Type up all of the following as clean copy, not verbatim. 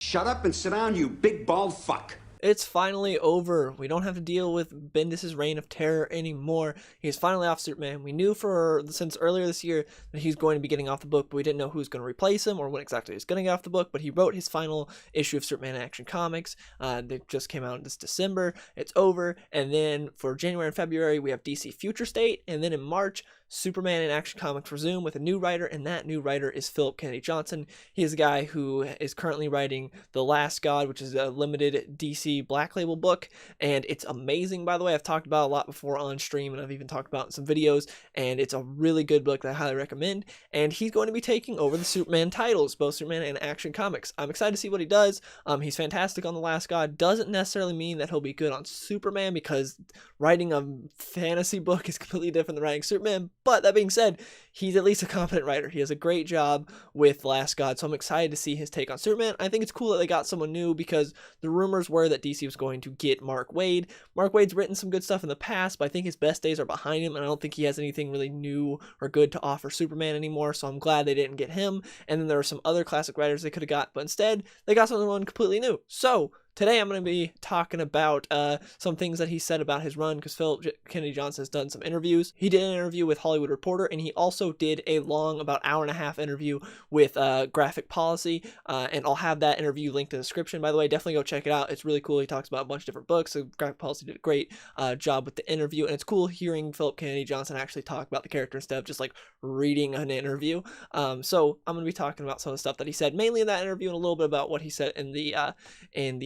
Shut up and sit down, you big bald fuck. It's finally over. We don't have to deal with Bendis' reign of terror anymore. He's finally off Superman. We knew since earlier this year that he's going to be getting off the book, but we didn't know who's going to replace him or when exactly he's going to get off the book. But he wrote his final issue of Superman Action Comics. They just came out this December. It's over. And then for January and February, we have DC Future State. And then in March, Superman and Action Comics resume with a new writer, and that new writer is Phillip Kennedy Johnson. He is a guy who is currently writing The Last God, which is a limited DC Black Label book, and it's amazing, by the way. I've talked about it a lot before on stream, and I've even talked about it in some videos, and it's a really good book that I highly recommend, and he's going to be taking over the Superman titles, both Superman and Action Comics. I'm excited to see what he does. He's fantastic on The Last God. Doesn't necessarily mean that he'll be good on Superman, because writing a fantasy book is completely different than writing Superman. But that being said, he's at least a competent writer. He has a great job with Last God, so I'm excited to see his take on Superman. I think it's cool that they got someone new, because the rumors were that DC was going to get Mark Waid. Mark Waid's written some good stuff in the past, but I think his best days are behind him, and I don't think he has anything really new or good to offer Superman anymore, so I'm glad they didn't get him. And then there were some other classic writers they could have got, but instead, they got someone completely new. So today I'm going to be talking about some things that he said about his run, because Phillip Kennedy Johnson has done some interviews. He did an interview with Hollywood Reporter, and he also did a long, about hour-and-a-half interview with Graphic Policy, and I'll have that interview linked in the description, by the way. Definitely go check it out. It's really cool. He talks about a bunch of different books, so Graphic Policy did a great job with the interview, and it's cool hearing Phillip Kennedy Johnson actually talk about the character instead of just like reading an interview. So I'm going to be talking about some of the stuff that he said, mainly in that interview, and a little bit about what he said in the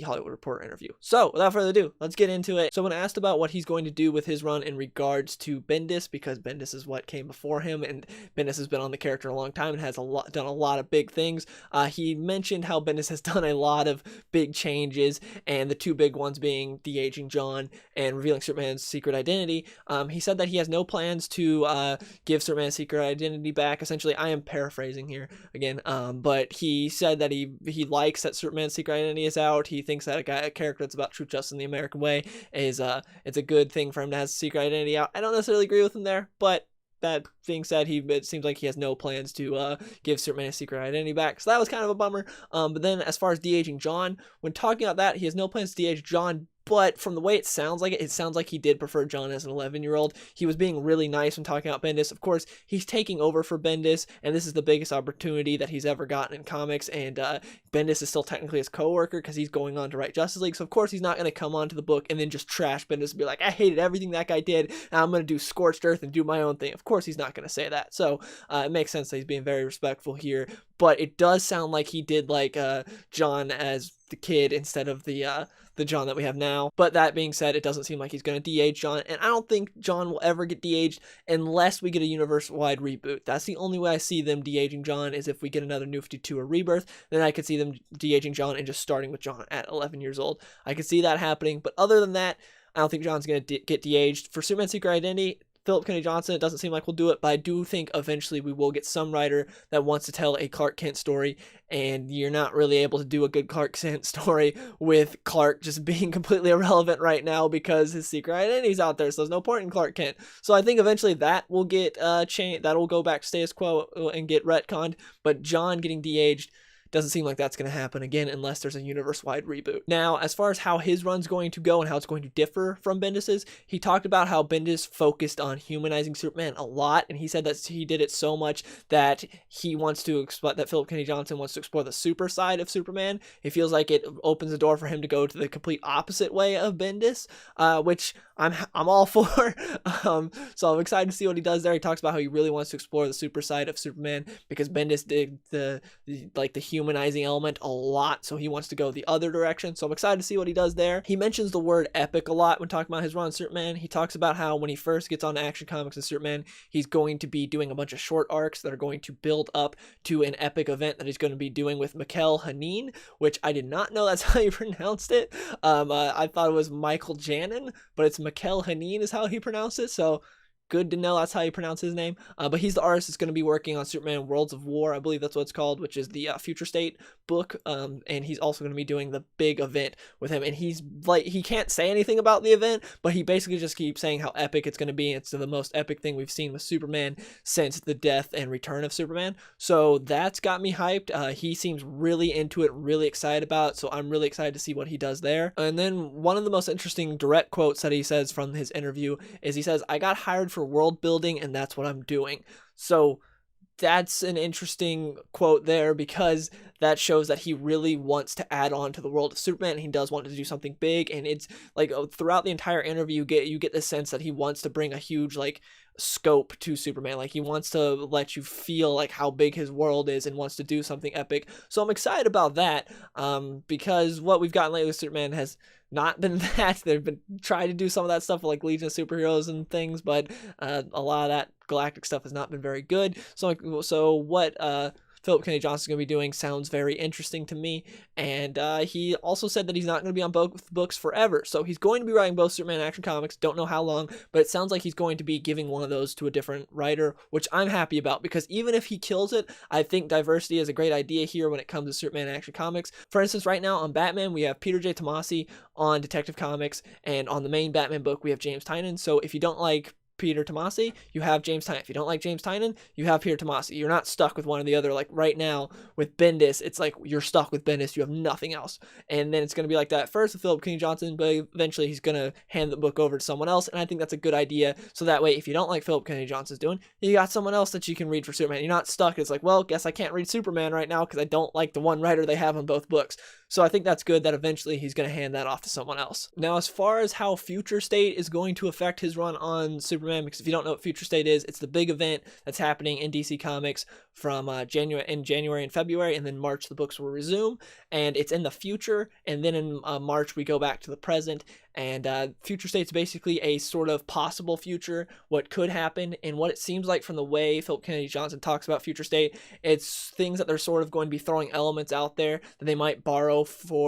Hollywood Reporter interview. So without further ado, let's get into it. So when asked about what he's going to do with his run in regards to Bendis, because Bendis is what came before him, and Bendis has been on the character a long time and has done a lot of big things, he mentioned how Bendis has done a lot of big changes, and the two big ones being de-aging John and revealing Superman's secret identity. He said that he has no plans to give Superman's secret identity back. Essentially, I am paraphrasing here again, but he said that he likes that Superman's secret identity is out. He thinks that a character that's about truth, justice, and the American way is it's a good thing for him to have his secret identity out. I don't necessarily agree with him there, but that being said, it seems like he has no plans to give Superman his secret identity back. So that was kind of a bummer. But then as far as de-aging John, when talking about that, he has no plans to de-age John. But from the way it sounds like he did prefer John as an 11-year-old. He was being really nice when talking about Bendis. Of course, he's taking over for Bendis, and this is the biggest opportunity that he's ever gotten in comics. And Bendis is still technically his co-worker, because he's going on to write Justice League. So of course, he's not going to come onto the book and then just trash Bendis and be like, I hated everything that guy did, and I'm going to do Scorched Earth and do my own thing. Of course, he's not going to say that. So it makes sense that he's being very respectful here. But it does sound like he did like John as the kid instead of the John that we have now. But that being said, it doesn't seem like he's going to de-age John, and I don't think John will ever get de-aged unless we get a universe-wide reboot. That's the only way I see them de-aging John, is if we get another New 52 or Rebirth. Then I could see them de-aging John and just starting with John at 11 years old. I could see that happening, but other than that, I don't think John's going to get de-aged. For Superman's Secret Identity, Phillip Kennedy Johnson, it doesn't seem like we'll do it, but I do think eventually we will get some writer that wants to tell a Clark Kent story, and you're not really able to do a good Clark Kent story with Clark just being completely irrelevant right now because his secret identity's out there, so there's no point in Clark Kent. So I think eventually that will get changed, that will go back to status quo and get retconned, but John getting de-aged doesn't seem like that's going to happen again unless there's a universe-wide reboot. Now, as far as how his run's going to go and how it's going to differ from Bendis's, he talked about how Bendis focused on humanizing Superman a lot, and he said that he did it so much that he wants to explore, that Phillip Kennedy Johnson wants to explore the super side of Superman. He feels like it opens the door for him to go to the complete opposite way of Bendis, which I'm all for. So I'm excited to see what he does there. He talks about how he really wants to explore the super side of Superman because Bendis did the humanizing element a lot, so he wants to go the other direction. So I'm excited to see what he does there. He mentions the word epic a lot when talking about his run on Superman. He talks about how when he first gets on Action Comics and Superman, he's going to be doing a bunch of short arcs that are going to build up to an epic event that he's going to be doing with Mikel Hanin, which I did not know that's how you pronounced it. I thought it was Michael Janin, but it's Mikel Hanin is how he pronounced it. So Good to know that's how you pronounce his name. But he's the artist that's going to be working on Superman Worlds of War, I believe that's what it's called, which is the Future State book. And he's also going to be doing the big event with him. And he's like, he can't say anything about the event, but he basically just keeps saying how epic it's going to be. It's the most epic thing we've seen with Superman since the death and return of Superman. So that's got me hyped. He seems really into it, really excited about it. So I'm really excited to see what he does there. And then one of the most interesting direct quotes that he says from his interview is he says, "I got hired for world building and that's what I'm doing." So that's an interesting quote there, because that shows that he really wants to add on to the world of Superman. He does want to do something big, and it's like throughout the entire interview you get this sense that he wants to bring a huge like scope to Superman. Like he wants to let you feel like how big his world is and wants to do something epic. So I'm excited about that, because what we've gotten lately with Superman has not been that. They've been trying to do some of that stuff like Legion of Superheroes and things, but a lot of that galactic stuff has not been very good. So what Phillip Kennedy Johnson is going to be doing sounds very interesting to me. And he also said that he's not going to be on both books forever. So he's going to be writing both Superman and Action Comics. Don't know how long, but it sounds like he's going to be giving one of those to a different writer, which I'm happy about, because even if he kills it, I think diversity is a great idea here when it comes to Superman and Action Comics. For instance, right now on Batman, we have Peter J. Tomasi on Detective Comics, and on the main Batman book, we have James Tynion. So if you don't like Peter Tomasi, you have James Tynion. If you don't like James Tynion, you have Peter Tomasi. You're not stuck with one or the other. Like right now with Bendis, it's like you're stuck with Bendis. You have nothing else. And then it's going to be like that first with Phillip Kennedy Johnson, but eventually he's going to hand the book over to someone else. And I think that's a good idea. So that way, if you don't like Phillip Kennedy Johnson's doing, you got someone else that you can read for Superman. You're not stuck. It's like, well, guess I can't read Superman right now because I don't like the one writer they have on both books. So I think that's good that eventually he's going to hand that off to someone else. Now, as far as how Future State is going to affect his run on Superman, because if you don't know what Future State is, it's the big event that's happening in DC Comics from January and February, and then March the books will resume, and it's in the future, and then in March we go back to the present. And Future State's basically a sort of possible future, what could happen, and what it seems like from the way Phillip Kennedy Johnson talks about Future State, it's things that they're sort of going to be throwing elements out there that they might borrow from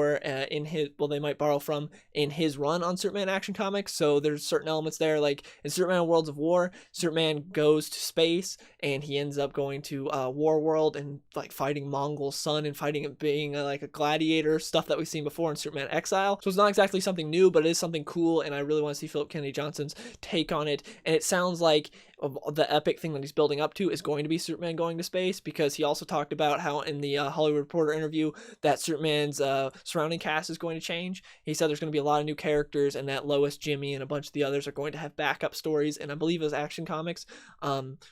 in his run on Superman Action Comics. So there's certain elements there, like in Superman Worlds of War, Superman goes to space and he ends up going to War World and like fighting Mongol's son and being like a gladiator, stuff that we've seen before in Superman Exile. So it's not exactly something new, but it is something cool, and I really want to see Phillip Kennedy Johnson's take on it. And it sounds like the epic thing that he's building up to is going to be Superman going to space, because he also talked about how in the Hollywood Reporter interview that Superman's surrounding cast is going to change. He said there's going to be a lot of new characters, and that Lois, Jimmy, and a bunch of the others are going to have backup stories, and I believe it was Action Comics.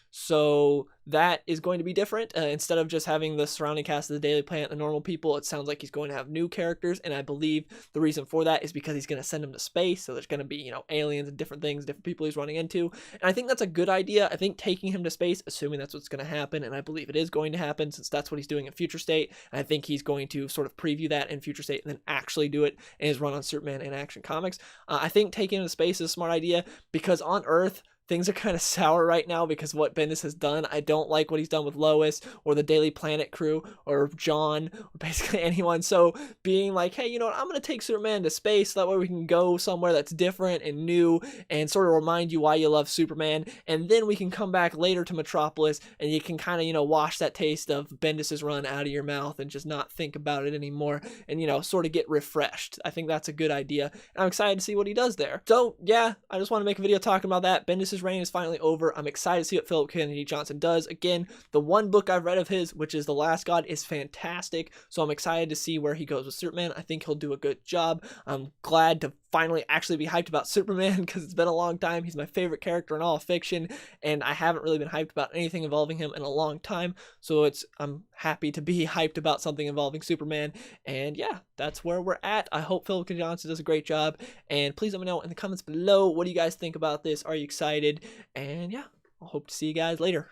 So that is going to be different. Instead of just having the surrounding cast of the Daily Planet, the normal people, it sounds like he's going to have new characters, and I believe the reason for that is because he's going to send them to space, so there's going to be, aliens and different things, different people he's running into, and I think that's a good idea. I think taking him to space, assuming that's what's going to happen, and I believe it is going to happen since that's what he's doing in Future State, and I think he's going to sort of preview that in Future State and then actually do it in his run on Superman and Action Comics. I think taking him to space is a smart idea, because on Earth, things are kind of sour right now because of what Bendis has done. I don't like what he's done with Lois or the Daily Planet crew or John or basically anyone. So being like, hey, you know what? I'm going to take Superman to space so that way we can go somewhere that's different and new and sort of remind you why you love Superman. And then we can come back later to Metropolis and you can kind of, wash that taste of Bendis's run out of your mouth and just not think about it anymore and, sort of get refreshed. I think that's a good idea. And I'm excited to see what he does there. So yeah, I just want to make a video talking about that. Bendis reign is finally over. I'm excited to see what Phillip Kennedy Johnson does. Again, the one book I've read of his, which is The Last God, is fantastic. So I'm excited to see where he goes with Superman. I think he'll do a good job. I'm glad to finally actually be hyped about Superman because it's been a long time. He's my favorite character in all of fiction, and I haven't really been hyped about anything involving him in a long time. So I'm happy to be hyped about something involving Superman. And yeah, that's where we're at. I hope Phillip Kennedy Johnson does a great job. And please let me know in the comments below, what do you guys think about this? Are you excited? And yeah, I'll hope to see you guys later.